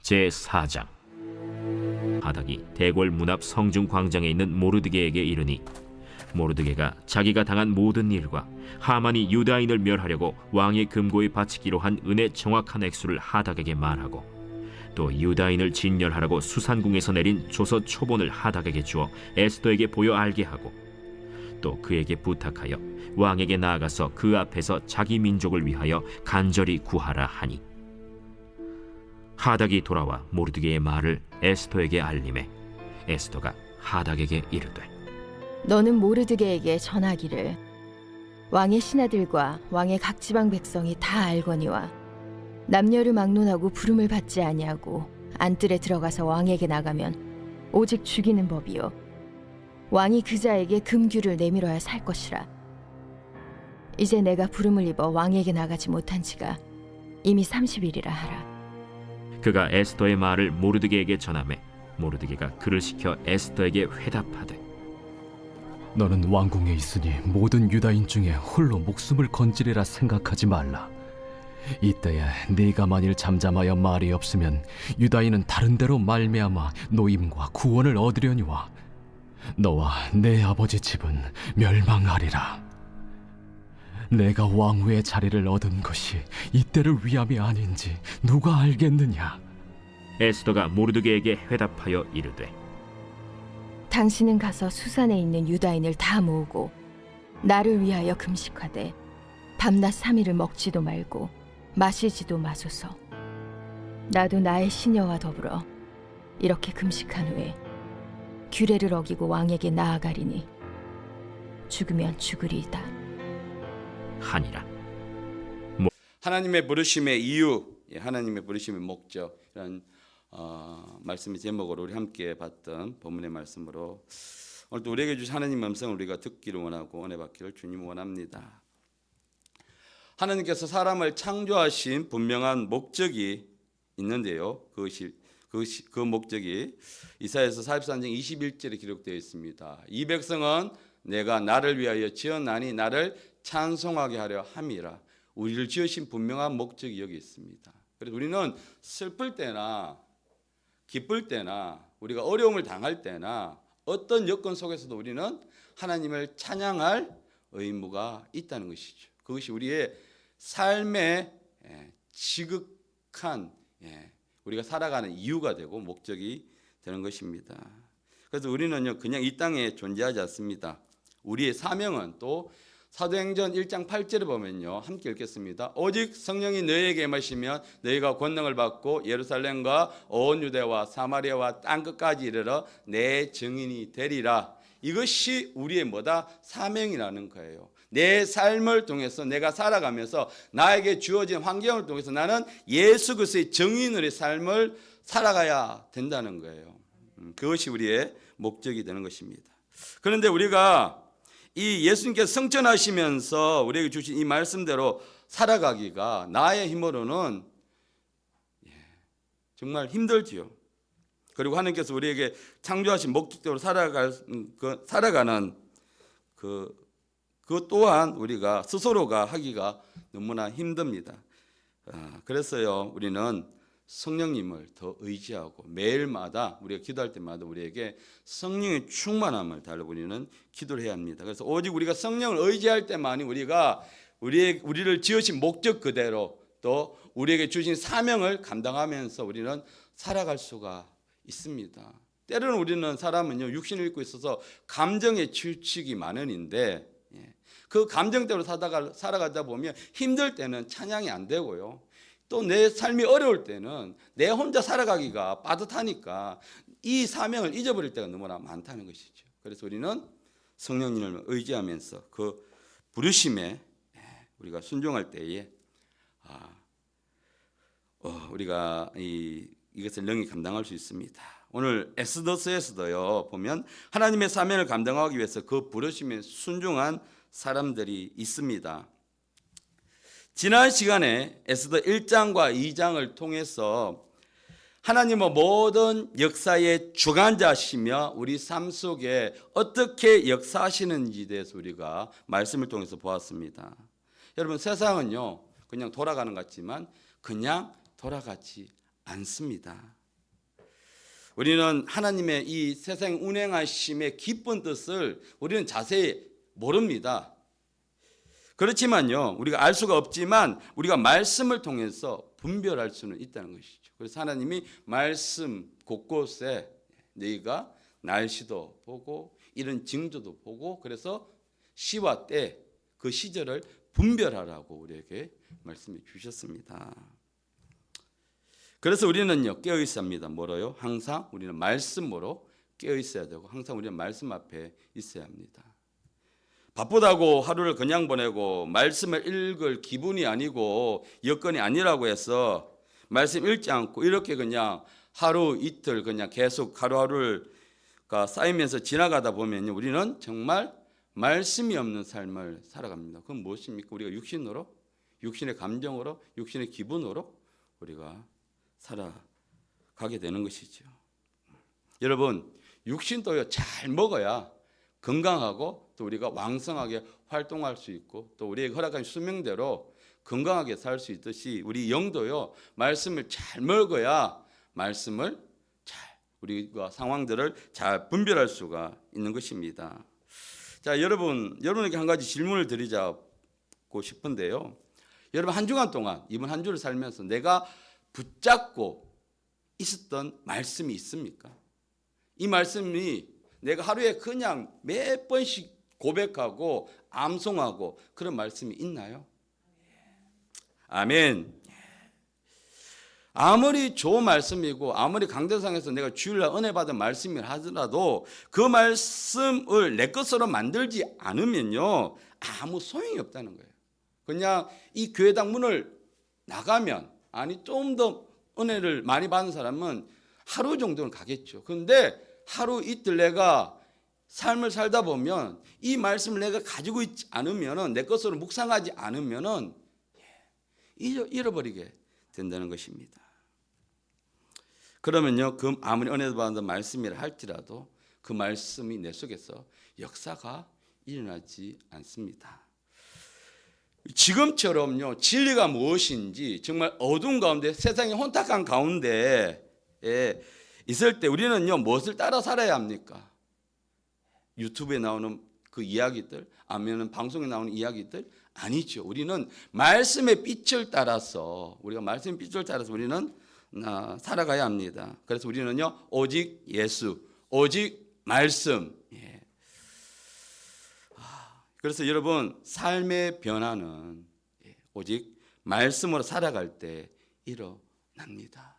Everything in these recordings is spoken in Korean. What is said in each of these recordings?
제4장. 하닥이 대궐 문 앞 성중 광장에 있는 모르드게에게 이르니, 모르드게가 자기가 당한 모든 일과 하만이 유다인을 멸하려고 왕의 금고에 바치기로 한 은의 정확한 액수를 하닥에게 말하고, 또 유다인을 진멸하라고 수산궁에서 내린 조서 초본을 하닥에게 주어 에스더에게 보여 알게 하고, 또 그에게 부탁하여 왕에게 나아가서 그 앞에서 자기 민족을 위하여 간절히 구하라 하니, 하닥이 돌아와 모르드게의 말을 에스더에게 알림해 에스더가 하닥에게 이르되, 너는 모르드게에게 전하기를, 왕의 신하들과 왕의 각 지방 백성이 다 알거니와 남녀를 막론하고 부름을 받지 아니하고 안뜰에 들어가서 왕에게 나가면 오직 죽이는 법이요, 왕이 그 자에게 금규를 내밀어야 살 것이라. 이제 내가 부름을 입어 왕에게 나가지 못한 지가 이미 30일이라 하라. 그가 에스더의 말을 모르드게에게 전하매 모르드게가 그를 시켜 에스더에게 회답하되, 너는 왕궁에 있으니 모든 유다인 중에 홀로 목숨을 건지리라 생각하지 말라. 이때에 네가 만일 잠잠하여 말이 없으면 유다인은 다른 데로 말미암아 노임과 구원을 얻으려니와 너와 내 아버지 집은 멸망하리라. 내가 왕후의 자리를 얻은 것이 이때를 위함이 아닌지 누가 알겠느냐? 에스더가 모르드게에게 회답하여 이르되, 당신은 가서 수산에 있는 유다인을 다 모으고 나를 위하여 금식하되 밤낮 3일을 먹지도 말고 마시지도 마소서. 나도 나의 시녀와 더불어 이렇게 금식한 후에 규례를 어기고 왕에게 나아가리니 죽으면 죽으리이다 하니라. 하나님의 부르심의 이유, 하나님의 부르심의 목적, 이런 말씀의 제목으로 우리 함께 봤던 본문의 말씀으로 오늘도 우리에게 주신 하나님의 음성을 우리가 듣기를 원하고 은혜 받기를 주님 원합니다. 하나님께서 사람을 창조하신 분명한 목적이 있는데요. 그 목적이 이사야서 43장 21절에 기록되어 있습니다. 이 백성은 내가 나를 위하여 지었나니 나를 찬송하게 하려 함이라. 우리를 지으신 분명한 목적이 여기 있습니다. 그래서 우리는 슬플 때나 기쁠 때나 우리가 어려움을 당할 때나 어떤 여건 속에서도 우리는 하나님을 찬양할 의무가 있다는 것이죠. 그것이 우리의 삶의 지극한 우리가 살아가는 이유가 되고 목적이 되는 것입니다. 그래서 우리는요, 그냥 이 땅에 존재하지 않습니다. 우리의 사명은 또 사도행전 1장 8절에 보면요, 함께 읽겠습니다. 오직 성령이 너희에게 임하시면 너희가 권능을 받고 예루살렘과 온 유대와 사마리아와 땅끝까지 이르러 내 증인이 되리라. 이것이 우리의 뭐다? 사명이라는 거예요. 내 삶을 통해서 내가 살아가면서 나에게 주어진 환경을 통해서 나는 예수 그리스도의 증인으로의 삶을 살아가야 된다는 거예요. 그것이 우리의 목적이 되는 것입니다. 그런데 우리가 이 예수님께서 성천하시면서 우리에게 주신 이 말씀대로 살아가기가 나의 힘으로는 정말 힘들지요. 그리고 하나님께서 우리에게 창조하신 목적대로 살아가는 그것 또한 우리가 스스로가 하기가 너무나 힘듭니다. 그래서요, 우리는 성령님을 더 의지하고 매일마다 우리가 기도할 때마다 우리에게 성령의 충만함을 달라 우리는 기도를 해야 합니다. 그래서 오직 우리가 성령을 의지할 때만이 우리가 우리를 지으신 목적 그대로 또 우리에게 주신 사명을 감당하면서 우리는 살아갈 수가 있습니다. 때로는 우리는 사람은요, 육신을 입고 있어서 감정의 질축이 많은데 그 감정대로 살아가다 보면 힘들 때는 찬양이 안 되고요. 또 내 삶이 어려울 때는 내 혼자 살아가기가 빠듯하니까 이 사명을 잊어버릴 때가 너무나 많다는 것이죠. 그래서 우리는 성령님을 의지하면서 그 부르심에 우리가 순종할 때에 우리가 이것을 능히 감당할 수 있습니다. 오늘 에스더서에서도요, 보면 하나님의 사명을 감당하기 위해서 그 부르심에 순종한 사람들이 있습니다. 지난 시간에 에스더 1장과 2장을 통해서 하나님은 모든 역사의 주관자시며 우리 삶 속에 어떻게 역사하시는지에 대해서 우리가 말씀을 통해서 보았습니다. 여러분, 세상은요, 그냥 돌아가는 것 같지만 그냥 돌아가지 않습니다. 우리는 하나님의 이 세상 운행하심의 깊은 뜻을 우리는 자세히 모릅니다. 그렇지만요, 우리가 알 수가 없지만 우리가 말씀을 통해서 분별할 수는 있다는 것이죠. 그래서 하나님이 말씀 곳곳에 너희가 날씨도 보고 이런 징조도 보고 그래서 시와 때 그 시절을 분별하라고 우리에게 말씀해 주셨습니다. 그래서 우리는요 깨어 있어야 합니다. 뭐로요? 항상 우리는 말씀으로 깨어 있어야 되고 항상 우리는 말씀 앞에 있어야 합니다. 바쁘다고 하루를 그냥 보내고 말씀을 읽을 기분이 아니고 여건이 아니라고 해서 말씀 읽지 않고 이렇게 그냥 하루 이틀 그냥 계속 하루하루가 쌓이면서 지나가다 보면 우리는 정말 말씀이 없는 삶을 살아갑니다. 그건 무엇입니까? 우리가 육신으로, 육신의 감정으로, 육신의 기분으로 우리가 살아가게 되는 것이죠. 여러분, 육신도요 잘 먹어야 건강하고 또 우리가 왕성하게 활동할 수 있고 또 우리에게 허락한 수명대로 건강하게 살 수 있듯이 우리 영도요 말씀을 잘 먹어야 말씀을 잘 우리가 상황들을 잘 분별할 수가 있는 것입니다. 자, 여러분에게 한 가지 질문을 드리자고 싶은데요. 여러분 한 주간 동안 이번 한 주를 살면서 내가 붙잡고 있었던 말씀이 있습니까? 이 말씀이 내가 하루에 그냥 몇 번씩 고백하고 암송하고 그런 말씀이 있나요? 아멘. 아무리 좋은 말씀이고 아무리 강대상에서 내가 주일날 은혜 받은 말씀이라 하더라도 그 말씀을 내 것으로 만들지 않으면요 아무 소용이 없다는 거예요. 그냥 이 교회당 문을 나가면 아니 좀 더 은혜를 많이 받는 사람은 하루 정도는 가겠죠. 그런데 하루 이틀 내가 삶을 살다 보면 이 말씀을 내가 가지고 있지 않으면은 내 것으로 묵상하지 않으면은 잃어버리게 된다는 것입니다. 그러면요, 그 아무리 은혜 받는 말씀이라 할지라도 그 말씀이 내 속에서 역사가 일어나지 않습니다. 지금처럼요, 진리가 무엇인지 정말 어두운 가운데 세상의 혼탁한 가운데 있을 때 우리는요, 무엇을 따라 살아야 합니까? 유튜브에 나오는 그 이야기들, 아니면 방송에 나오는 이야기들 아니죠. 우리는 말씀의 빛을 따라서 우리는 살아가야 합니다. 그래서 우리는요 오직 예수, 오직 말씀. 그래서 여러분 삶의 변화는 오직 말씀으로 살아갈 때 일어납니다.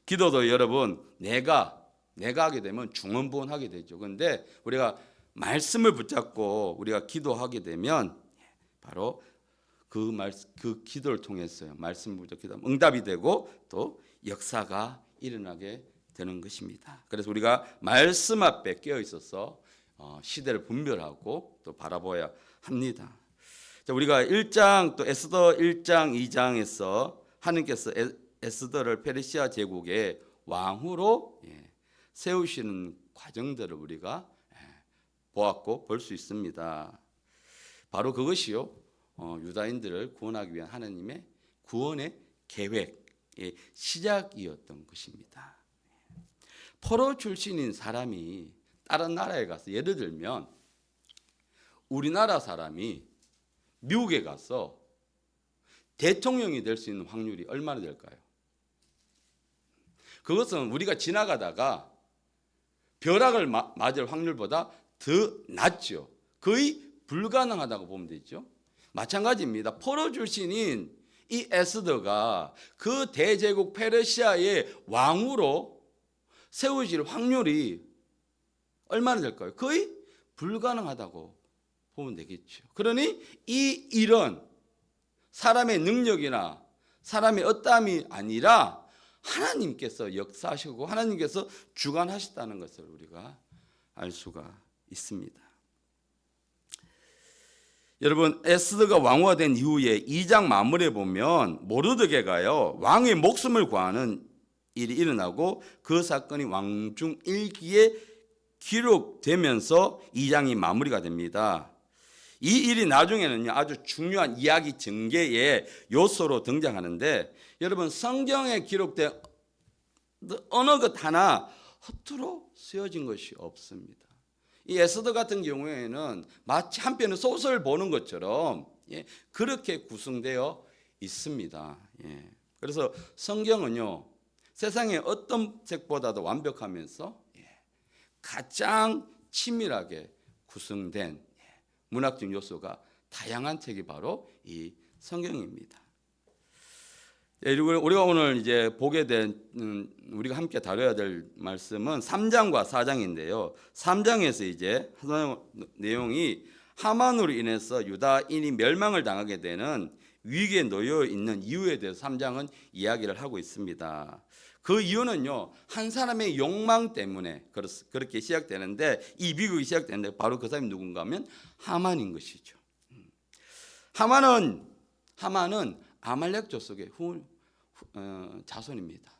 기도도 여러분 내가 하게 되면 중언부언하게 되죠. 그런데 우리가 말씀을 붙잡고 우리가 기도하게 되면 바로 그 기도를 통해서요. 말씀을 붙잡고 기도하면 응답이 되고 또 역사가 일어나게 되는 것입니다. 그래서 우리가 말씀 앞에 깨어 있어서 시대를 분별하고 또 바라봐야 합니다. 자, 우리가 1장 또 에스더 1장 2장에서 하나님께서 에스더를 페르시아 제국의 왕후로 세우시는 과정들을 우리가 보았고 볼 수 있습니다. 바로 그것이요 유다인들을 구원하기 위한 하나님의 구원의 계획의 시작이었던 것입니다. 포로 출신인 사람이 다른 나라에 가서 예를 들면 우리나라 사람이 미국에 가서 대통령이 될 수 있는 확률이 얼마나 될까요? 그것은 우리가 지나가다가 벼락을 맞을 확률보다 더 낮죠. 거의 불가능하다고 보면 되죠. 마찬가지입니다. 포로 출신인 이 에스더가 그 대제국 페르시아의 왕으로 세워질 확률이 얼마나 될까요? 거의 불가능하다고 보면 되겠죠. 그러니 이 일은 사람의 능력이나 사람의 어떠함이 아니라 하나님께서 역사하시고 하나님께서 주관하셨다는 것을 우리가 알 수가 있습니다. 여러분 에스더가 왕후가 된 이후에 2장 마무리에 보면 모르드게가요 왕의 목숨을 구하는 일이 일어나고 그 사건이 왕중 일기에 기록되면서 2장이 마무리가 됩니다. 이 일이 나중에는요 아주 중요한 이야기 전개의 요소로 등장하는데 여러분 성경에 기록된 어느 것 하나 허투루 쓰여진 것이 없습니다. 이 에스더 같은 경우에는 마치 한편의 소설 보는 것처럼 그렇게 구성되어 있습니다. 그래서 성경은요, 세상의 어떤 책보다도 완벽하면서 가장 치밀하게 구성된 문학적 요소가 다양한 책이 바로 이 성경입니다. 우리가 오늘 이제 보게 된 우리가 함께 다뤄야 될 말씀은 3장과 4장인데요. 3장에서 이제 내용이 하만으로 인해서 유다인이 멸망을 당하게 되는 위기에 놓여 있는 이유에 대해서 3장은 이야기를 하고 있습니다. 그 이유는요, 한 사람의 욕망 때문에 그렇게 시작되는데, 이 비극이 시작되는데 바로 그 사람이 누군가 하면 하만인 것이죠. 하만은 아말렉 족속의 자손입니다.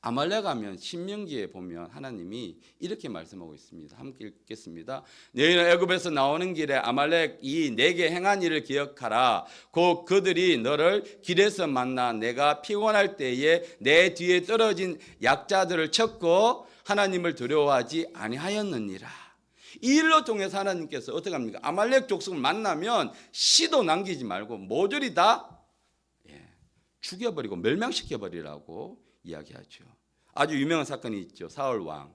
아말렉 하면 신명기에 보면 하나님이 이렇게 말씀하고 있습니다. 함께 읽겠습니다. 너희는 애굽에서 나오는 길에 아말렉이 내게 행한 일을 기억하라. 곧 그들이 너를 길에서 만나 내가 피곤할 때에 내 뒤에 떨어진 약자들을 쳤고 하나님을 두려워하지 아니하였느니라. 이 일로 통해서 하나님께서 어떻게 합니까? 아말렉 족속을 만나면 씨도 남기지 말고 모조리 다 죽여버리고 멸망시켜버리라고 이야기하죠. 아주 유명한 사건이 있죠. 사울 왕.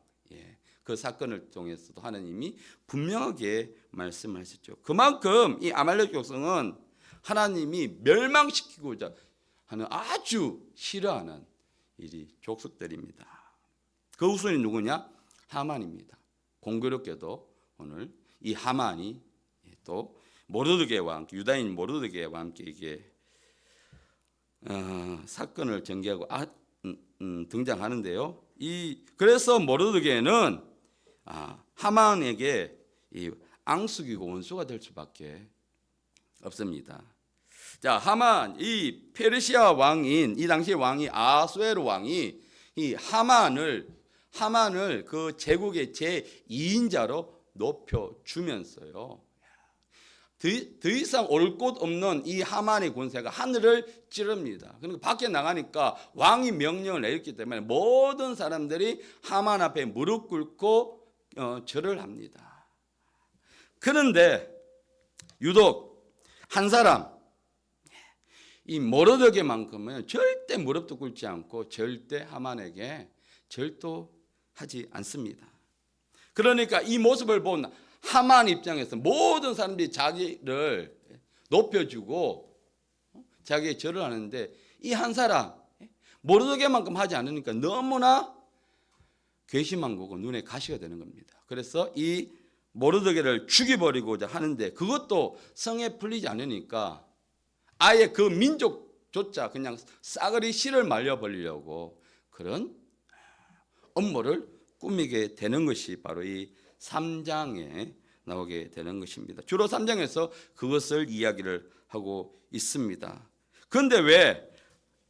그 사건을 통해서도 하나님이 분명하게 말씀하셨죠. 그만큼 이 아말렉 족속은 하나님이 멸망시키고자 하는 아주 싫어하는 족속들입니다. 그 우선이 누구냐? 하만입니다. 공교롭게도 오늘 이 하만이 또 모르드게와 함께, 유다인 모르드게와 함께 이게 사건을 전개하고 등장하는데요. 그래서 모르드게는 하만에게 앙숙이고 원수가 될 수밖에 없습니다. 자, 하만, 이 페르시아 왕인 이 당시의 왕이 아수에로 왕이 이 하만을 그 제국의 제2인자로 높여주면서요, 더 이상 올 곳 없는 이 하만의 권세가 하늘을 찌릅니다. 그러니까 밖에 나가니까 왕이 명령을 내렸기 때문에 모든 사람들이 하만 앞에 무릎 꿇고 절을 합니다. 그런데 유독 한 사람, 이 모르드게만큼은 절대 무릎도 꿇지 않고 절대 하만에게 절도하지 않습니다. 그러니까 이 모습을 본 하만 입장에서 모든 사람들이 자기를 높여주고 자기의 절을 하는데, 이 한 사람 모르드게만큼 하지 않으니까 너무나 괘씸한 거고 눈에 가시가 되는 겁니다. 그래서 이 모르드게를 죽여버리고자 하는데 그것도 성에 풀리지 않으니까 아예 그 민족조차 그냥 싸그리 씨를 말려버리려고 그런 업무를 꾸미게 되는 것이 바로 이 3장에 나오게 되는 것입니다. 주로 3장에서 그것을 이야기를 하고 있습니다. 그런데 왜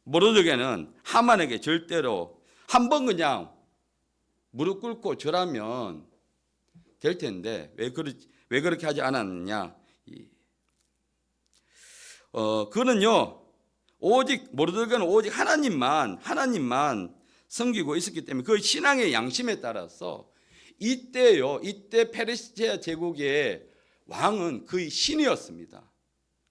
모르드게는 하만에게 절대로 한번 그냥 무릎 꿇고 절하면 될 텐데 왜 그렇게 하지 않았느냐? 그는요, 오직 모르드게는 오직 하나님만 섬기고 있었기 때문에 그 신앙의 양심에 따라서 이때 페르시아 제국의 왕은 그의 신이었습니다.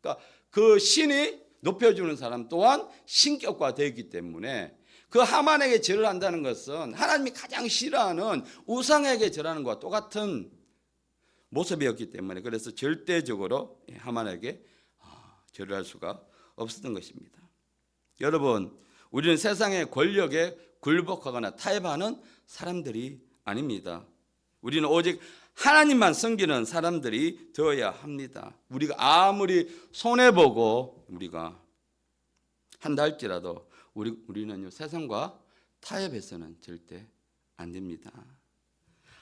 그러니까 그 신이 높여주는 사람 또한 신격화되었기 때문에 그 하만에게 절을 한다는 것은 하나님이 가장 싫어하는 우상에게 절하는 것과 똑같은 모습이었기 때문에 그래서 절대적으로 하만에게 절을 할 수가 없었던 것입니다. 여러분, 우리는 세상의 권력에 굴복하거나 타협하는 사람들이 아닙니다. 우리는 오직 하나님만 섬기는 사람들이 되어야 합니다. 우리가 아무리 손해보고 우리가 한다 할지라도 우리는요, 세상과 타협해서는 절대 안 됩니다.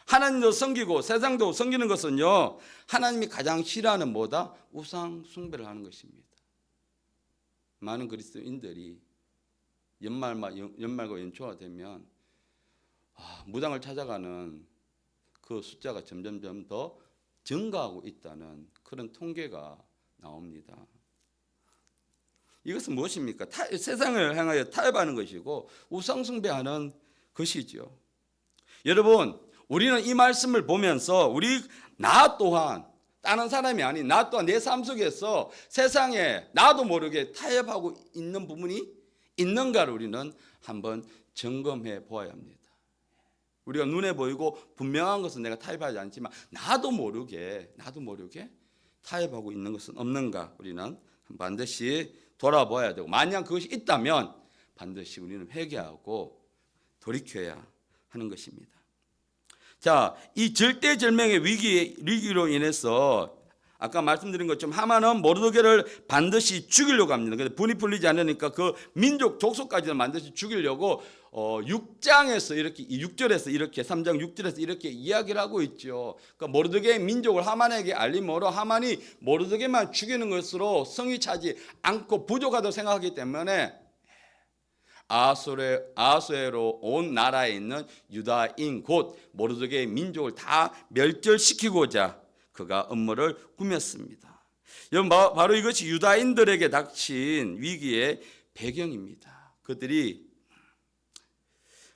하나님도 섬기고 세상도 섬기는 것은요, 하나님이 가장 싫어하는 뭐다? 우상 숭배를 하는 것입니다. 많은 그리스도인들이 연말과 연초가 되면 무당을 찾아가는 그 숫자가 점점 더 증가하고 있다는 그런 통계가 나옵니다. 이것은 무엇입니까? 세상을 향하여 타협하는 것이고 우상 숭배하는 것이죠. 여러분, 우리는 이 말씀을 보면서 나 또한 다른 사람이 아닌 나 또한 내 삶 속에서 세상에 나도 모르게 타협하고 있는 부분이 있는가를 우리는 한번 점검해 보아야 합니다. 우리가 눈에 보이고 분명한 것은 내가 타협하지 않지만 나도 모르게 타협하고 있는 것은 없는가 우리는 반드시 돌아봐야 되고, 만약 그것이 있다면 반드시 우리는 회개하고 돌이켜야 하는 것입니다. 자, 이 절대절명의 위기로 인해서 아까 말씀드린 것처럼 하만은 모르드게를 반드시 죽이려고 합니다. 근데 분이 풀리지 않으니까 그 민족 족속까지는 반드시 죽이려고 6장에서 이렇게 6절에서 이렇게 3장 6절에서 이렇게 이야기를 하고 있죠. 그러니까 모르드게의 민족을 하만에게 알림으로 하만이 모르드게만 죽이는 것으로 성이 차지 않고 부족하다고 생각하기 때문에 아수에로 온 나라에 있는 유다인 곧 모르드게의 민족을 다 멸절시키고자 그가 음모를 꾸몄습니다. 여러분, 바로 이것이 유다인들에게 닥친 위기의 배경입니다. 그들이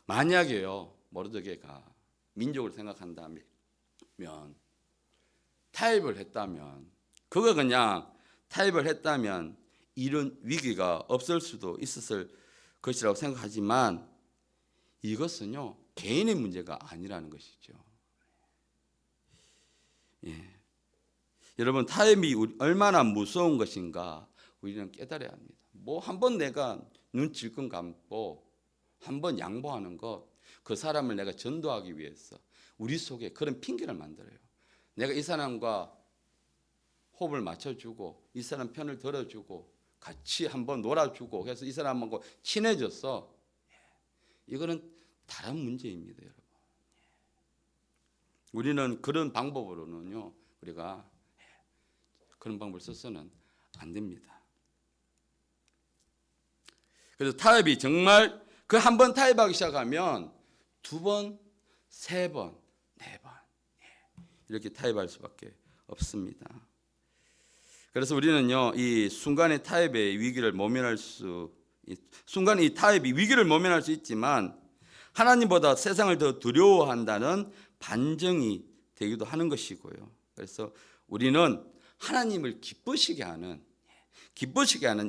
만약에요 모르드게가 민족을 생각한다면 타협을 했다면 그가 그냥 타협을 했다면 이런 위기가 없을 수도 있었을 것이라고 생각하지만 이것은요 개인의 문제가 아니라는 것이죠. 예. 여러분, 타협이 얼마나 무서운 것인가 우리는 깨달아야 합니다. 뭐 한번 내가 눈 질끈 감고 한번 양보하는 것, 그 사람을 내가 전도하기 위해서 우리 속에 그런 핑계를 만들어요. 내가 이 사람과 호흡을 맞춰주고 이 사람 편을 들어주고 같이 한번 놀아주고 해서 이 사람하고 친해졌어. 이거는 다른 문제입니다, 여러분. 우리는 그런 방법으로는요, 우리가 그런 방법을 써서는 안 됩니다. 그래서 타협이 정말 그 한 번 타협하기 시작하면 두 번, 세 번, 네 번 이렇게 타협할 수밖에 없습니다. 그래서 우리는요 이 순간의 타협의 위기를 모면할 수 순간의 이 타협이 위기를 모면할 수 있지만 하나님보다 세상을 더 두려워한다는 반증이 되기도 하는 것이고요. 그래서 우리는 하나님을 기쁘시게 하는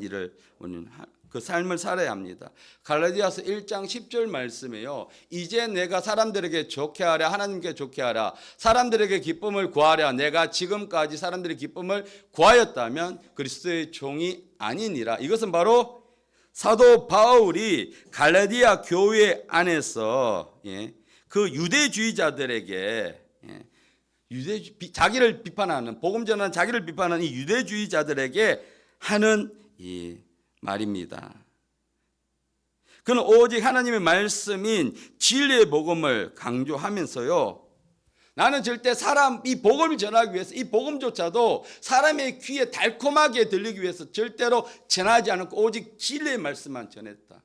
일을 우리는 그 삶을 살아야 합니다. 갈라디아서 1장 10절 말씀에요. 이제 내가 사람들에게 좋게 하랴 하나님께 좋게 하랴 사람들에게 기쁨을 구하랴 내가 지금까지 사람들의 기쁨을 구하였다면 그리스도의 종이 아니니라. 이것은 바로 사도 바울이 갈라디아 교회 안에서 그 유대주의자들에게 자기를 비판하는 복음 전하는 자기를 비판하는 이 유대주의자들에게 하는 이 말입니다. 그는 오직 하나님의 말씀인 진리의 복음을 강조하면서요. 나는 절대 이 복음을 전하기 위해서 이 복음조차도 사람의 귀에 달콤하게 들리기 위해서 절대로 전하지 않고 오직 진리의 말씀만 전했다.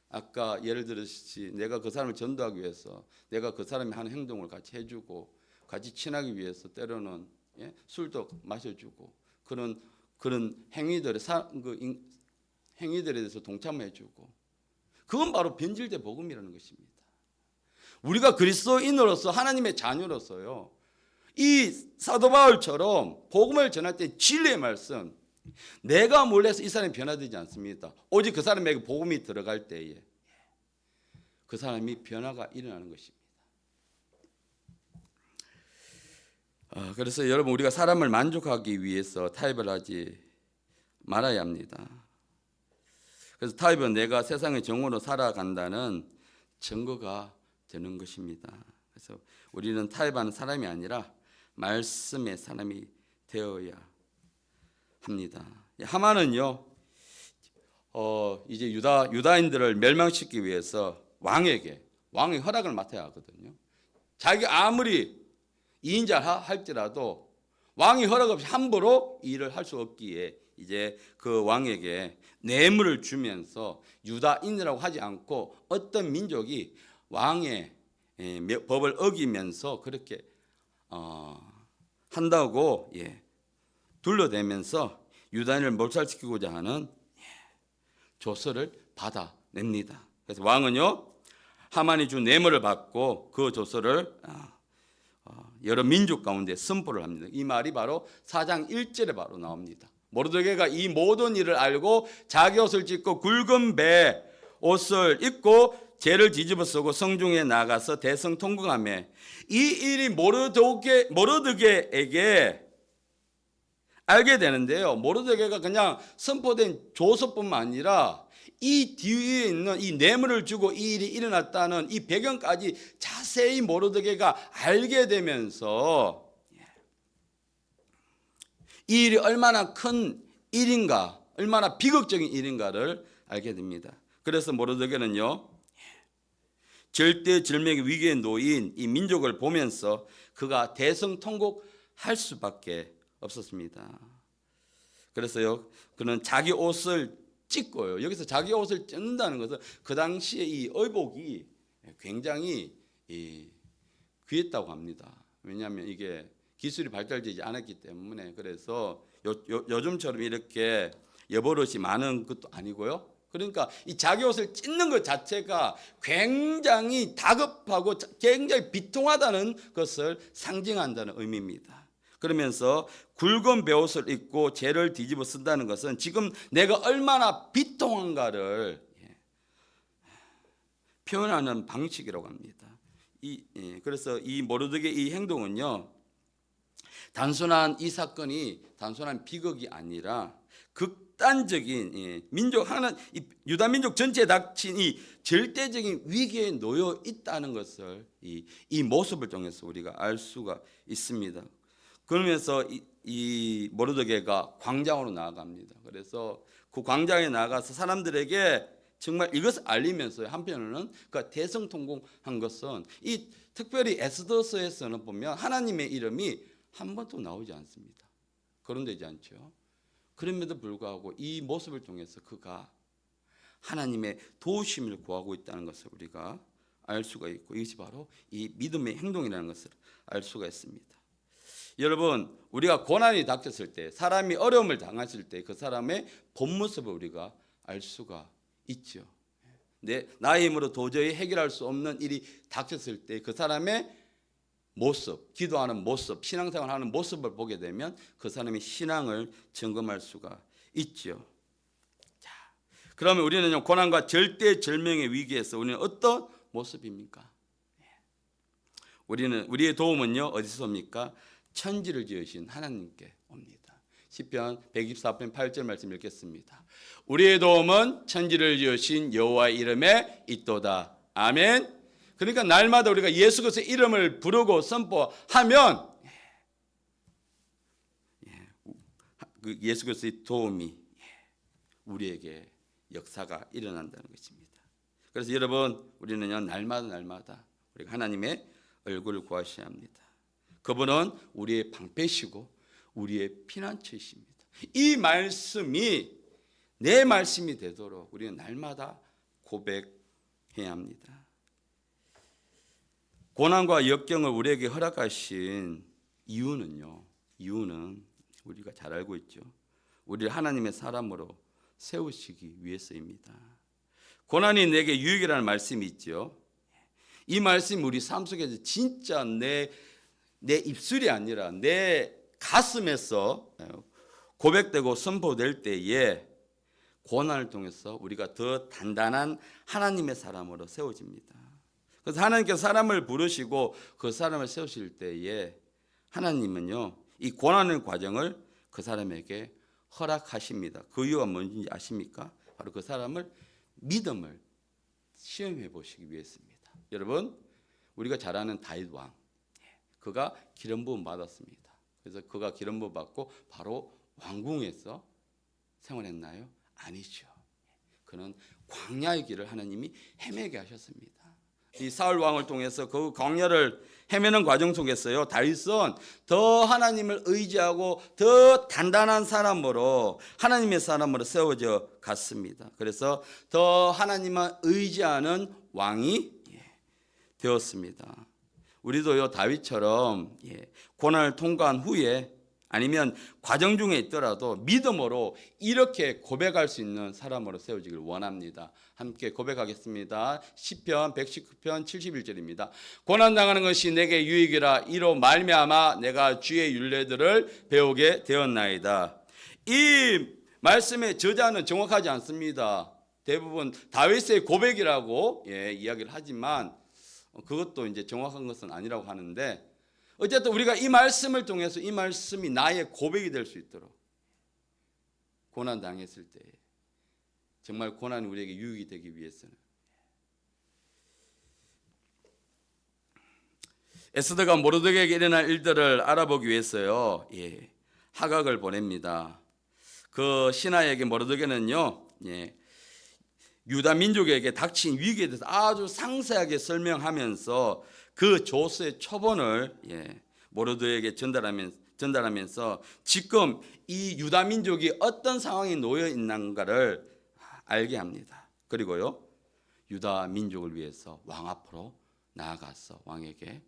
아까 예를 들었듯이 내가 그 사람을 전도하기 위해서 내가 그 사람이 하는 행동을 같이 해주고 같이 친하기 위해서 때로는 술도 마셔주고 그런 행위들에 대해서 동참해주고 그건 바로 변질된 복음이라는 것입니다. 우리가 그리스도인으로서 하나님의 자녀로서요 이 사도 바울처럼 복음을 전할 때 진리의 말씀 내가 몰라서 이 사람이 변화되지 않습니다. 오직 그 사람에게 복음이 들어갈 때에 그 사람이 변화가 일어나는 것입니다. 그래서 여러분 우리가 사람을 만족하기 위해서 타협을 하지 말아야 합니다. 그래서 타협은 내가 세상의 정으로 살아간다는 증거가 되는 것입니다. 그래서 우리는 타협하는 사람이 아니라 말씀의 사람이 되어야 합니다. 하만은요, 이제 유다인들을 멸망시키기 위해서 왕의 허락을 맡아야 하거든요. 자기가 아무리 이인자 할지라도 왕이 허락 없이 함부로 일을 할 수 없기에 이제 그 왕에게 뇌물을 주면서 유다인이라고 하지 않고 어떤 민족이 왕의 법을 어기면서 그렇게 한다고 둘러대면서 유다인을 몰살시키고자 하는 조서를 받아냅니다. 그래서 왕은요 하만이 준 뇌물을 받고 그 조서를 여러 민족 가운데 선포를 합니다. 이 말이 바로 4장 1절에 바로 나옵니다. 모르드게가 이 모든 일을 알고 자기 옷을 찢고 굵은 배 옷을 입고 죄를 뒤집어 쓰고 성중에 나가서 대성통곡하며 이 일이 모르드게에게 알게 되는데요. 모르드게가 그냥 선포된 조서뿐만 아니라 이 뒤에 있는 이 뇌물을 주고 이 일이 일어났다는 이 배경까지 자세히 모르드게가 알게 되면서 이 일이 얼마나 큰 일인가, 얼마나 비극적인 일인가를 알게 됩니다. 그래서 모르드게는요, 절대절명의 위기에 놓인 이 민족을 보면서 그가 대성통곡할 수밖에 없었습니다. 그래서요, 그는 자기 옷을 찢고요. 여기서 자기 옷을 찢는다는 것은 그 당시에 이 의복이 굉장히 귀했다고 합니다. 왜냐하면 이게 기술이 발달되지 않았기 때문에. 그래서 요즘처럼 이렇게 여버릇이 많은 것도 아니고요. 그러니까 이 자기 옷을 찢는 것 자체가 굉장히 다급하고 굉장히 비통하다는 것을 상징한다는 의미입니다. 그러면서 굵은 베옷을 입고 죄를 뒤집어 쓴다는 것은 지금 내가 얼마나 비통한가를 표현하는 방식이라고 합니다. 그래서 이 모르드게 이 행동은요, 단순한 이 사건이 단순한 비극이 아니라 극단적인 민족 하나, 유다 민족 전체에 닥친 이 절대적인 위기에 놓여 있다는 것을 이 모습을 통해서 우리가 알 수가 있습니다. 그러면서 이 모르드게가 광장으로 나아갑니다. 그래서 그 광장에 나가서 사람들에게 정말 이것을 알리면서 한편으로는 그 대성통곡한 것은 이 특별히 에스더서에서는 보면 하나님의 이름이 한 번도 나오지 않습니다. 거론되지 않죠. 그럼에도 불구하고 이 모습을 통해서 그가 하나님의 도우심을 구하고 있다는 것을 우리가 알 수가 있고, 이것이 바로 이 믿음의 행동이라는 것을 알 수가 있습니다. 여러분, 우리가 고난이 닥쳤을 때, 사람이 어려움을 당했을 때 그 사람의 본 모습을 우리가 알 수가 있죠. 나의 힘으로 도저히 해결할 수 없는 일이 닥쳤을 때 그 사람의 모습, 기도하는 모습, 신앙생활하는 모습을 보게 되면 그 사람의 신앙을 점검할 수가 있죠. 자, 그러면 우리는 고난과 절대절명의 위기에서 우리는 어떤 모습입니까? 우리의 도움은요, 어디서 옵니까? 천지를 지으신 하나님께 옵니다. 시편 124편 8절 말씀 읽겠습니다. 우리의 도움은 천지를 지으신 여호와의 이름에 있도다. 아멘. 그러니까 날마다 우리가 예수 그리스도의 이름을 부르고 선포하면 그 예수 그리스도의 도움이 우리에게 역사가 일어난다는 것입니다. 그래서 여러분, 우리는요, 날마다 우리가 하나님의 얼굴을 구하셔야 합니다. 그분은 우리의 방패시고 우리의 피난처이십니다. 이 말씀이 내 말씀이 되도록 우리는 날마다 고백해야 합니다. 고난과 역경을 우리에게 허락하신 이유는 우리가 잘 알고 있죠. 우리를 하나님의 사람으로 세우시기 위해서입니다. 고난이 내게 유익이라는 말씀이 있죠. 이 말씀이 우리 삶 속에서 진짜 내 입술이 아니라 내 가슴에서 고백되고 선포될 때에 고난을 통해서 우리가 더 단단한 하나님의 사람으로 세워집니다. 그래서 하나님께서 사람을 부르시고 그 사람을 세우실 때에 하나님은요, 이 고난의 과정을 그 사람에게 허락하십니다. 그 이유가 뭔지 아십니까? 바로 그 사람을 믿음을 시험해 보시기 위해서입니다. 여러분, 우리가 잘 아는 다윗 왕, 그가 기름 부음 받았습니다. 그래서 그가 기름 부음 받고 바로 왕궁에서 생활했나요? 아니죠. 그는 광야의 길을 하나님이 헤매게 하셨습니다. 이 사울 왕을 통해서 그 광야를 헤매는 과정 속에서요, 다윗은 더 하나님을 의지하고 더 단단한 사람으로, 하나님의 사람으로 세워져 갔습니다. 그래서 더 하나님을 의지하는 왕이 되었습니다. 우리도요, 다윗처럼 고난을 통과한 후에, 아니면 과정 중에 있더라도 믿음으로 이렇게 고백할 수 있는 사람으로 세워지길 원합니다. 함께 고백하겠습니다. 시편 119편 71절입니다. 고난당하는 것이 내게 유익이라 이로 말미암아 내가 주의 율례들을 배우게 되었나이다. 이 말씀의 저자는 정확하지 않습니다. 대부분 다윗의 고백이라고 이야기를 하지만 그것도 이제 정확한 것은 아니라고 하는데, 어쨌든 우리가 이 말씀을 통해서 이 말씀이 나의 고백이 될 수 있도록, 고난 당했을 때 정말 고난이 우리에게 유익이 되기 위해서는 에스더가 모르드게에게 일어날 일들을 알아보기 위해서요, 하각을 보냅니다. 그 신하에게 모르드게는요, 유다 민족에게 닥친 위기에 대해서 아주 상세하게 설명하면서 그 조서의 초본을 모르드게에게 전달하면서 지금 이 유다 민족이 어떤 상황에 놓여 있는가를 알게 합니다. 그리고요, 유다 민족을 위해서 왕 앞으로 나아가서 왕에게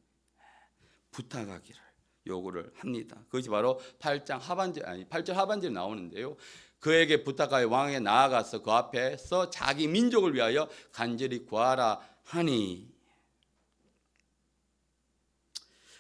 부탁하기를 요구를 합니다. 그것이 바로 8장 하반절에 나오는데요. 그에게 부탁하여 왕에게 나아가서 그 앞에서 자기 민족을 위하여 간절히 구하라 하니.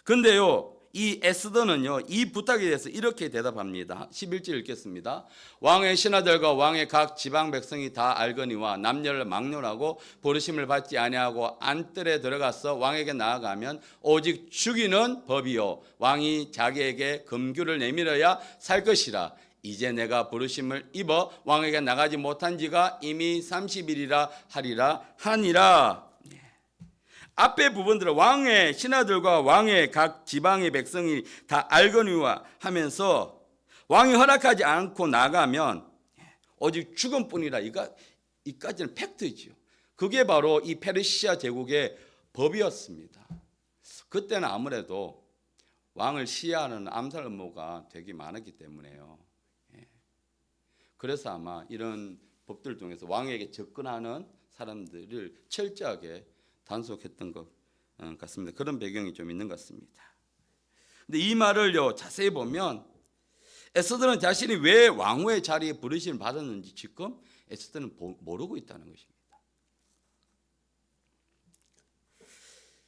근데요, 이 에스더는요, 이 부탁에 대해서 이렇게 대답합니다. 11절 읽겠습니다. 왕의 신하들과 왕의 각 지방 백성이 다 알거니와 남녀를 막론하고 부르심을 받지 아니하고 안뜰에 들어가서 왕에게 나아가면 오직 죽이는 법이요 왕이 자기에게 금규를 내밀어야 살 것이라. 이제 내가 부르심을 입어 왕에게 나가지 못한 지가 이미 30일이라 하니라. 앞에 부분들은 왕의 신하들과 왕의 각 지방의 백성이 다 알거니와 하면서 왕이 허락하지 않고 나가면 오직 죽음뿐이라. 이까지는 팩트지요. 그게 바로 이 페르시아 제국의 법이었습니다. 그때는 아무래도 왕을 시해하는 암살 음모가 되게 많았기 때문에요. 그래서 아마 이런 법들을 통해서 왕에게 접근하는 사람들을 철저하게 단속했던 것 같습니다. 그런 배경이 좀 있는 것 같습니다. 근데 이 말을요, 자세히 보면 에스더는 자신이 왜 왕후의 자리에 부르심을 받았는지 지금 에스더는 모르고 있다는 것입니다.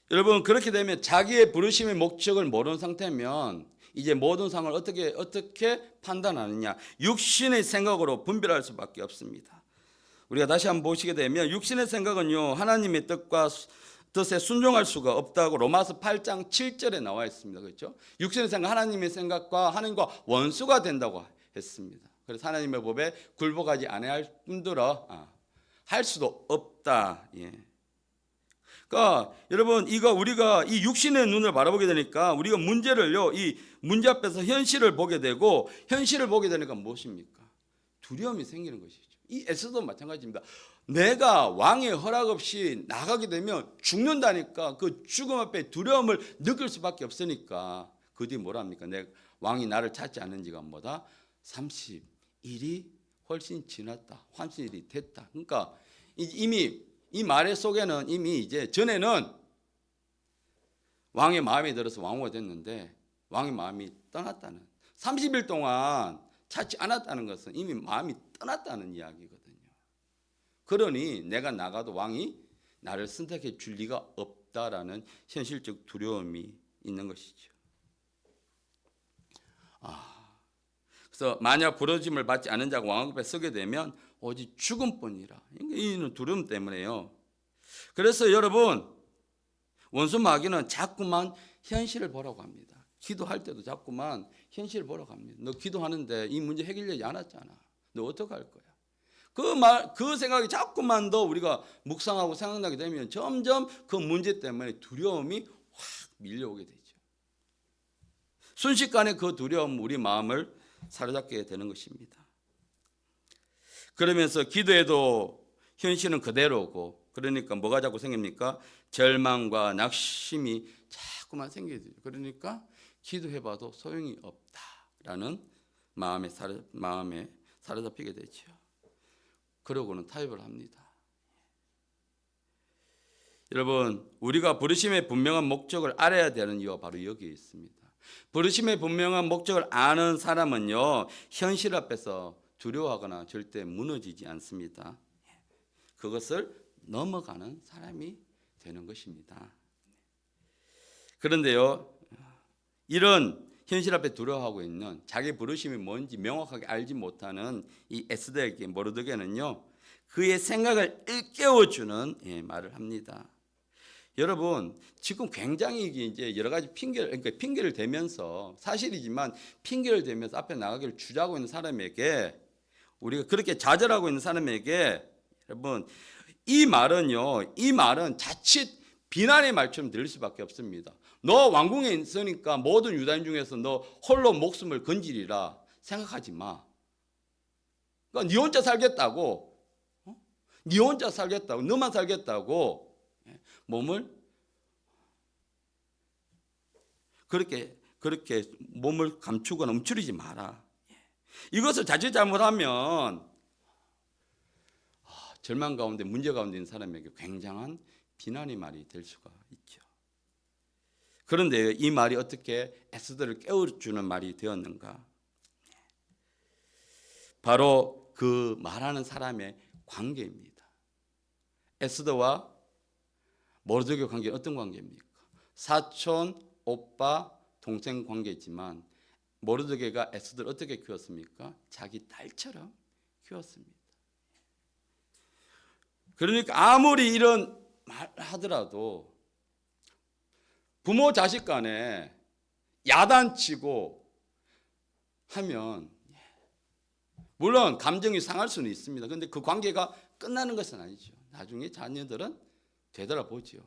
여러분, 그렇게 되면 자기의 부르심의 목적을 모르는 상태면 이제 모든 상황을 어떻게 판단하느냐? 육신의 생각으로 분별할 수밖에 없습니다. 우리가 다시 한번 보시게 되면 육신의 생각은요, 하나님의 뜻에 순종할 수가 없다고 로마서 8장 7절에 나와 있습니다. 그렇죠? 육신의 생각, 하나님의 생각과 하나님과 원수가 된다고 했습니다. 그래서 하나님의 법에 굴복하지 아니할 뿐더러 할 수도 없다. 그러니까 여러분, 우리가 이 육신의 눈을 바라보게 되니까 우리가 문제를요, 이 문제 앞에서 현실을 보게 되고, 현실을 보게 되니까 무엇입니까? 두려움이 생기는 것이죠. 이 에스더도 마찬가지입니다. 내가 왕의 허락 없이 나가게 되면 죽는다니까. 그 죽음 앞에 두려움을 느낄 수밖에 없으니까 그 뒤에 뭐랍니까? 왕이 나를 찾지 않는 지가 뭐다? 30일이 훨씬 지났다. 환신일이 됐다. 그러니까 이미 이 말의 속에는 이미 이제 전에는 왕의 마음에 들어서 왕후가 됐는데 왕의 마음이 떠났다는, 30일 동안 찾지 않았다는 것은 이미 마음이 떠났다는 이야기거든요. 그러니 내가 나가도 왕이 나를 선택해 줄 리가 없다라는 현실적 두려움이 있는 것이죠. 그래서 만약 부르심을 받지 않은 자가 왕 앞에 서게 되면 오직 죽음뿐이라. 이는 두려움 때문에요. 그래서 여러분, 원수 마귀는 자꾸만 현실을 보라고 합니다. 기도할 때도 자꾸만 현실을 보라고 합니다. 너 기도하는데 이 문제 해결되지 않았잖아. 너 어떡할 거야? 그 생각이 자꾸만 더 우리가 묵상하고 생각나게 되면 점점 그 문제 때문에 두려움이 확 밀려오게 되죠. 순식간에 그 두려움 우리 마음을 사로잡게 되는 것입니다. 그러면서 기도해도 현실은 그대로고, 그러니까 뭐가 자꾸 생깁니까? 절망과 낙심이 자꾸만 생기게 되죠. 그러니까 기도해봐도 소용이 없다라는 마음에 사로잡히게 되죠. 그러고는 타협을 합니다. 여러분, 우리가 부르심의 분명한 목적을 알아야 되는 이유가 바로 여기에 있습니다. 부르심의 분명한 목적을 아는 사람은요, 현실 앞에서 두려워하거나 절대 무너지지 않습니다. 그것을 넘어가는 사람이 되는 것입니다. 그런데요, 이런 현실 앞에 두려워하고 있는 자기 부르심이 뭔지 명확하게 알지 못하는 이 에스더에게 모르드게는요, 그의 생각을 일깨워주는 말을 합니다. 여러분, 지금 굉장히 이제 여러 가지 핑계를 대면서, 사실이지만 핑계를 대면서 앞에 나가기를 주저하고 있는 사람에게, 우리가 그렇게 좌절하고 있는 사람에게, 여러분, 이 말은 자칫 비난의 말처럼 들릴 수밖에 없습니다. 너 왕궁에 있으니까 모든 유다인 중에서 너 홀로 목숨을 건지리라 생각하지 마. 그러니까 네 혼자 살겠다고, 네 혼자 살겠다고, 너만 살겠다고 몸을 그렇게 몸을 감추거나 움츠리지 마라. 이것을 자칫 잘못하면 절망 가운데, 문제 가운데 있는 사람에게 굉장한 비난의 말이 될 수가 있죠. 그런데 이 말이 어떻게 에스더를 깨워주는 말이 되었는가? 바로 그 말하는 사람의 관계입니다. 에스더와 모르드게 관계는 어떤 관계입니까? 사촌, 오빠, 동생 관계지만 모르드게가 에스더를 어떻게 키웠습니까? 자기 딸처럼 키웠습니다. 그러니까 아무리 이런 말 하더라도 부모 자식 간에 야단치고 하면 물론 감정이 상할 수는 있습니다. 그런데 그 관계가 끝나는 것은 아니죠. 나중에 자녀들은 되돌아보죠.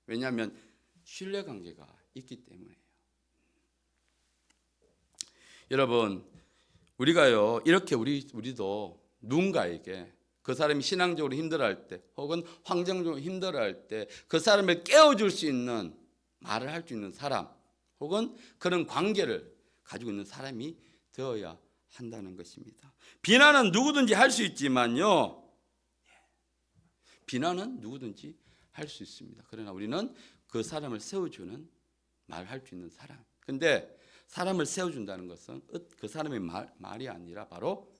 왜냐하면 신뢰관계가 있기 때문에요. 여러분, 우리가요, 이렇게 우리도 누군가에게, 그 사람이 신앙적으로 힘들어할 때 혹은 환경적으로 힘들어할 때 그 사람을 깨워줄 수 있는 말을 할 수 있는 사람 혹은 그런 관계를 가지고 있는 사람이 되어야 한다는 것입니다. 비난은 누구든지 할 수 있지만요, 비난은 누구든지 할 수 있습니다. 그러나 우리는 그 사람을 세워주는 말을 할 수 있는 사람. 근데 사람을 세워준다는 것은 그 사람의 말이 아니라 바로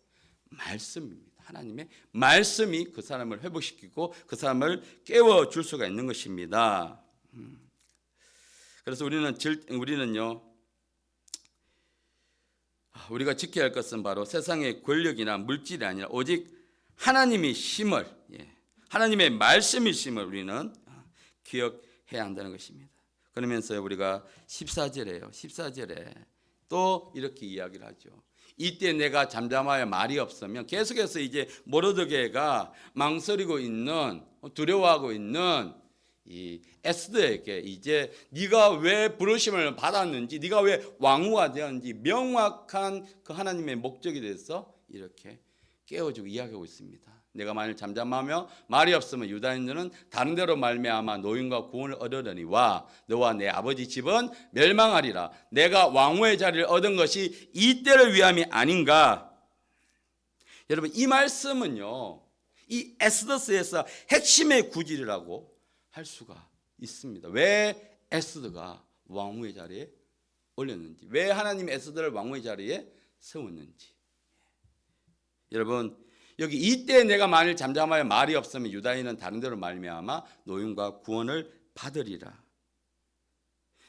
말씀입니다. 하나님의 말씀이 그 사람을 회복시키고 그 사람을 깨워줄 수가 있는 것입니다. 그래서 우리는요, 우리가 지켜야 할 것은 바로 세상의 권력이나 물질이 아니라 오직 하나님의 힘을, 하나님의 말씀의 힘을 우리는 기억해야 한다는 것입니다. 그러면서 우리가 14절에 또 이렇게 이야기를 하죠. 이때 내가 잠잠하여 말이 없으면, 계속해서 이제 모르드게가 망설이고 있는, 두려워하고 있는 이 에스더에게 이제 네가 왜 부르심을 받았는지, 네가 왜 왕후가 되었는지 명확한 그 하나님의 목적에 대해서 이렇게 깨워주고 이야기하고 있습니다. 내가 만일 잠잠하며 말이 없으면 유다인들은 다른 데로 말미암아 노임과 구원을 얻으려니와 너와 내 아버지 집은 멸망하리라. 내가 왕후의 자리를 얻은 것이 이때를 위함이 아닌가. 여러분, 이 말씀은요, 이 에스더서에서 핵심의 구질이라고 할 수가 있습니다. 왜 에스더가 왕후의 자리에 올렸는지, 왜 하나님이 에스더를 왕후의 자리에 세웠는지. 여러분, 여기 이때 내가 만일 잠잠하여 말이 없으면 유다인은 다른 데로 말미암아 노임과 구원을 받으리라.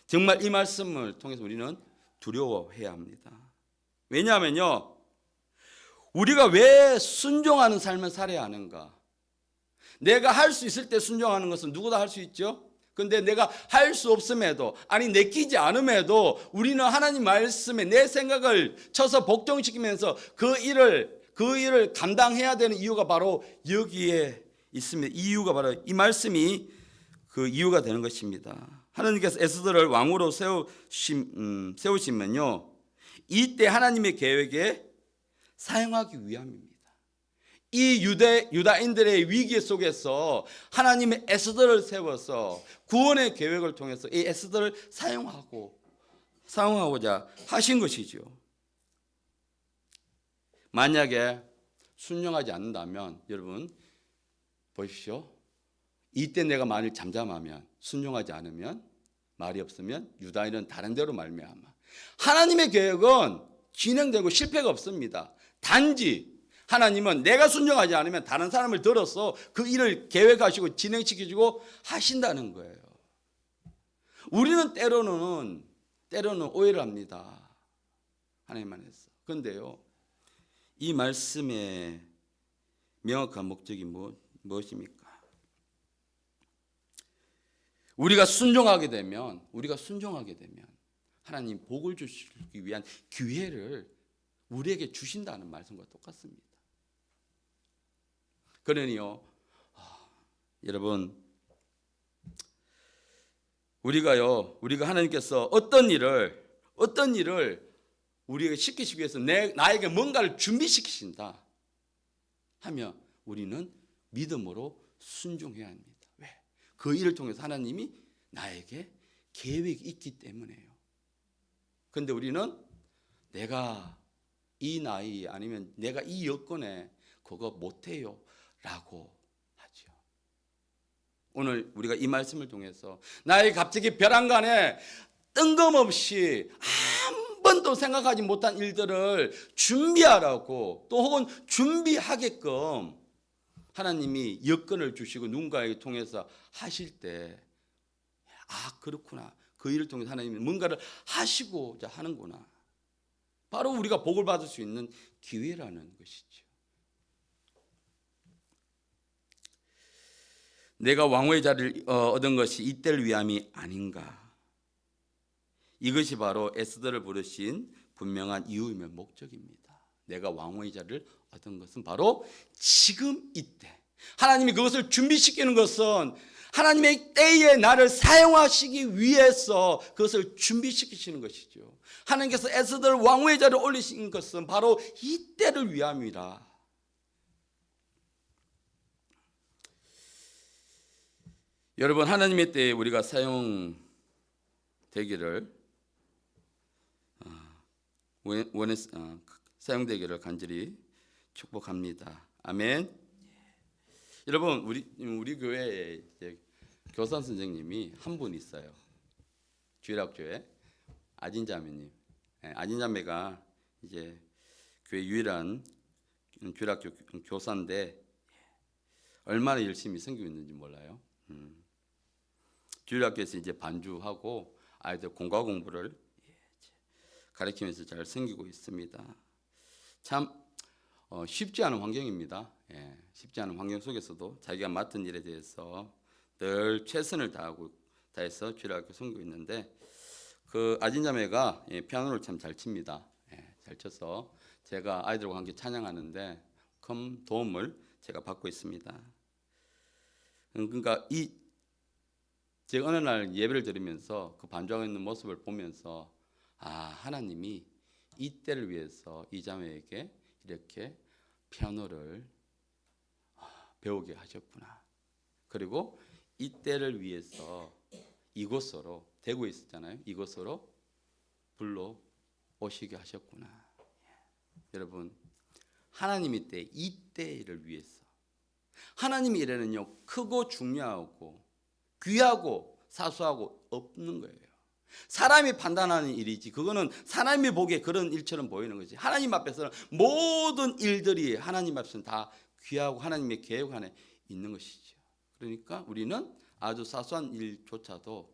정말 이 말씀을 통해서 우리는 두려워해야 합니다. 왜냐하면요, 우리가 왜 순종하는 삶을 살아야 하는가? 내가 할 수 있을 때 순종하는 것은 누구나 할 수 있죠. 그런데 내가 할 수 없음에도, 아니 내키지 않음에도 우리는 하나님 말씀에 내 생각을 쳐서 복종시키면서 그 일을 감당해야 되는 이유가 바로 여기에 있습니다. 이유가 바로 이 말씀이 그 이유가 되는 것입니다. 하나님께서 에스더를 왕으로 세우시면요, 이때 하나님의 계획에 사용하기 위함입니다. 이 유다인들의 위기 속에서 하나님의 에스더를 세워서 구원의 계획을 통해서 이 에스더를 사용하고자 하신 것이죠. 만약에 순종하지 않는다면, 여러분 보십시오. 이때 내가 만일 잠잠하면, 순종하지 않으면 말이 없으면 유다인은 다른 데로 말미암아. 하나님의 계획은 진행되고 실패가 없습니다. 단지 하나님은 내가 순종하지 않으면 다른 사람을 들어서 그 일을 계획하시고 진행시키시고 하신다는 거예요. 우리는 때로는 오해를 합니다. 하나님 안에서. 그런데요, 이 말씀의 명확한 목적이 무엇입니까? 우리가 순종하게 되면 하나님 복을 주시기 위한 기회를 우리에게 주신다는 말씀과 똑같습니다. 그러니요, 여러분, 우리가 하나님께서 어떤 일을 우리에게 시키시기 위해서 나에게 뭔가를 준비시키신다 하면 우리는 믿음으로 순종해야 합니다. 왜? 그 일을 통해서 하나님이 나에게 계획이 있기 때문에요. 그런데 우리는 내가 이 나이 아니면 내가 이 여건에 그거 못해요 라고 하죠. 오늘 우리가 이 말씀을 통해서 나의 갑자기 벼랑간에 뜬금없이 한 번도 생각하지 못한 일들을 준비하라고 또 혹은 준비하게끔 하나님이 여건을 주시고 누군가에게 통해서 하실 때 그렇구나. 그 일을 통해서 하나님이 뭔가를 하시고자 하는구나. 바로 우리가 복을 받을 수 있는 기회라는 것이죠. 내가 왕후의 자리를 얻은 것이 이때를 위함이 아닌가. 이것이 바로 에스더를 부르신 분명한 이유이며 목적입니다. 내가 왕후의 자리를 얻은 것은 바로 지금 이때. 하나님이 그것을 준비시키는 것은 하나님의 때에 나를 사용하시기 위해서 그것을 준비시키시는 것이죠. 하나님께서 에스더를 왕후의 자리에 올리신 것은 바로 이때를 위함이라. 여러분, 하나님의 때에 우리가 사용되기를 사용되기를 간절히 축복합니다. 아멘. 여러분, 우리 교회에 교사 선생님이 한 분 있어요. 주일학교에 아진자매님. 아진자매가 이제 교회 유일한 주일학교 교사인데 얼마나 열심히 섬기고 있는지 몰라요. 주일학교에서 이제 반주하고 아이들 공과 공부를 가르치면서 잘 섬기고 있습니다. 참 쉽지 않은 환경입니다. 쉽지 않은 환경 속에서도 자기가 맡은 일에 대해서 늘 최선을 다해서 주일학교 섬기고 있는데 그 아진자매가 피아노를 참 잘 칩니다. 잘 쳐서 제가 아이들과 함께 찬양하는데 큰 도움을 제가 받고 있습니다. 그러니까 제가 어느 날 예배를 드리면서 그 반주하고 있는 모습을 보면서 하나님이 이 때를 위해서 이 자매에게 이렇게 피아노를 배우게 하셨구나. 그리고 이 때를 위해서 이곳으로 대구에 있었잖아요. 이곳으로 불러 오시게 하셨구나. 여러분, 하나님의 때, 이 때를 위해서 하나님의 일에는요 크고 중요하고 귀하고 사소하고 없는 거예요. 사람이 판단하는 일이지 그거는 사람이 보기에 그런 일처럼 보이는 거지. 하나님 앞에서는 모든 일들이 하나님 앞에서는 다 귀하고 하나님의 계획 안에 있는 것이죠. 그러니까 우리는 아주 사소한 일조차도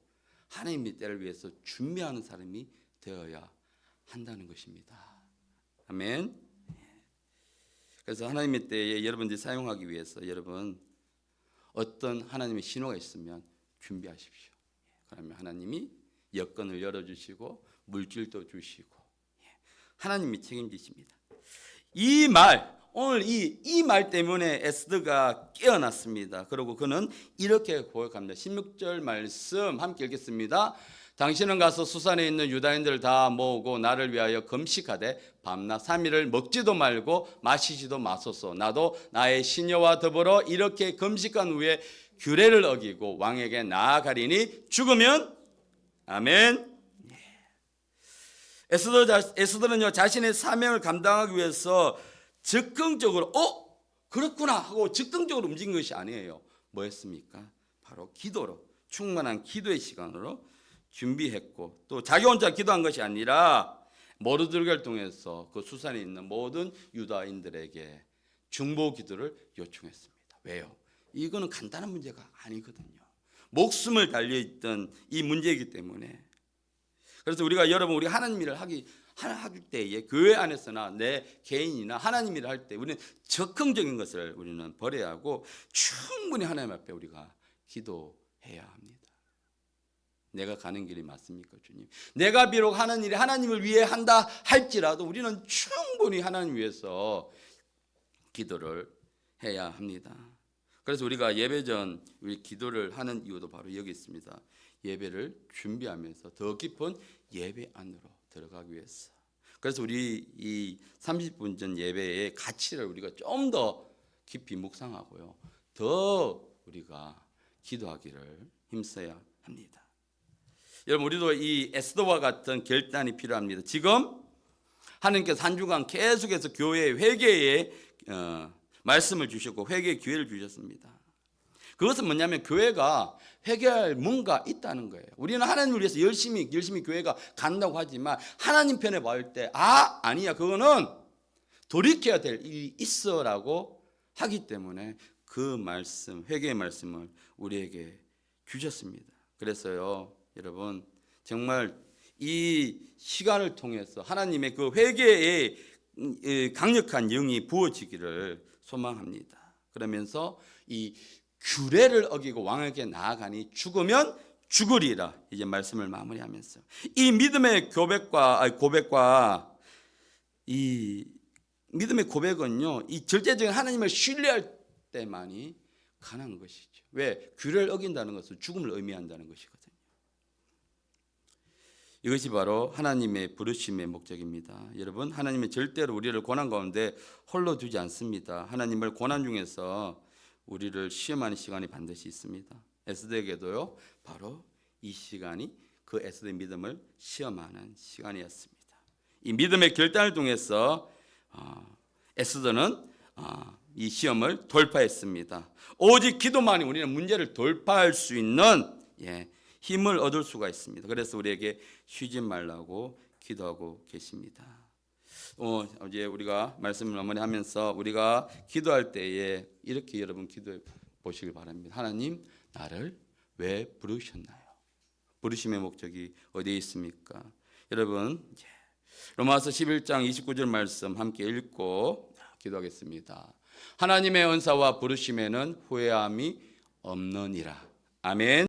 하나님의 때를 위해서 준비하는 사람이 되어야 한다는 것입니다. 아멘. 그래서 하나님의 때에 여러분들이 사용하기 위해서 여러분 어떤 하나님의 신호가 있으면 준비하십시오. 그러면 하나님이 여건을 열어주시고 물질도 주시고 하나님이 책임지십니다. 이 말, 오늘 이 말 때문에 에스더가 깨어났습니다. 그리고 그는 이렇게 고백합니다. 16절 말씀 함께 읽겠습니다. 당신은 가서 수산에 있는 유다인들을 다 모으고 나를 위하여 금식하되 밤낮 3일을 먹지도 말고 마시지도 마소서. 나도 나의 시녀와 더불어 이렇게 금식한 후에 규례를 어기고 왕에게 나아가리니 죽으면 아멘. 에스더는요 자신의 사명을 감당하기 위해서 즉흥적으로 그렇구나 하고 즉흥적으로 움직인 것이 아니에요. 뭐였습니까? 바로 기도로 충만한 기도의 시간으로 준비했고 또 자기 혼자 기도한 것이 아니라 모르드게를 통해서 그 수산에 있는 모든 유다인들에게 중보 기도를 요청했습니다. 왜요? 이거는 간단한 문제가 아니거든요. 목숨을 달려있던 이 문제이기 때문에. 그래서 우리가 여러분 우리 하나님 일을 할 때에 교회 안에서나 내 개인이나 하나님 일을 할 때 우리는 적극적인 것을 우리는 버려야 하고 충분히 하나님 앞에 우리가 기도해야 합니다. 내가 가는 길이 맞습니까, 주님? 내가 비록 하는 일이 하나님을 위해 한다 할지라도 우리는 충분히 하나님 위해서 기도를 해야 합니다. 그래서 우리가 예배 전 우리 기도를 하는 이유도 바로 여기 있습니다. 예배를 준비하면서 더 깊은 예배 안으로 들어가기 위해서. 그래서 우리 이 30분 전 예배의 가치를 우리가 좀 더 깊이 묵상하고요. 더 우리가 기도하기를 힘써야 합니다. 여러분 우리도 이 에스더와 같은 결단이 필요합니다. 지금 하나님께서 한 주간 계속해서 교회 회개의 말씀을 주셨고 회개의 기회를 주셨습니다. 그것은 뭐냐면 교회가 회개할 뭔가 있다는 거예요. 우리는 하나님을 위해서 열심히 교회가 간다고 하지만 하나님 편에 봤을 때 아니야 그거는 돌이켜야 될 일이 있어라고 하기 때문에 그 말씀 회개의 말씀을 우리에게 주셨습니다. 그래서요 여러분 정말 이 시간을 통해서 하나님의 그 회개의 강력한 영이 부어지기를 소망합니다. 그러면서 이 규례를 어기고 왕에게 나아가니 죽으면 죽으리라 이제 말씀을 마무리하면서 이 믿음의 고백과 이 믿음의 고백은요 이 절대적인 하나님을 신뢰할 때만이 가능한 것이죠. 왜? 규례를 어긴다는 것은 죽음을 의미한다는 것이거든요. 이것이 바로 하나님의 부르심의 목적입니다. 여러분 하나님은 절대로 우리를 고난 가운데 홀로 두지 않습니다. 하나님을 고난 중에서 우리를 시험하는 시간이 반드시 있습니다. 에스더에게도요 바로 이 시간이 그 에스더의 믿음을 시험하는 시간이었습니다. 이 믿음의 결단을 통해서 에스더는 이 시험을 돌파했습니다. 오직 기도만이 우리는 문제를 돌파할 수 있는 힘을 얻을 수가 있습니다. 그래서 우리에게 쉬지 말라고 기도하고 계십니다. 이제 우리가 말씀을 마무리하면서 우리가 기도할 때에 이렇게 여러분 기도해 보시길 바랍니다. 하나님 나를 왜 부르셨나요? 부르심의 목적이 어디에 있습니까? 여러분 로마서 11장 29절 말씀 함께 읽고 기도하겠습니다. 하나님의 은사와 부르심에는 후회함이 없느니라. 아멘.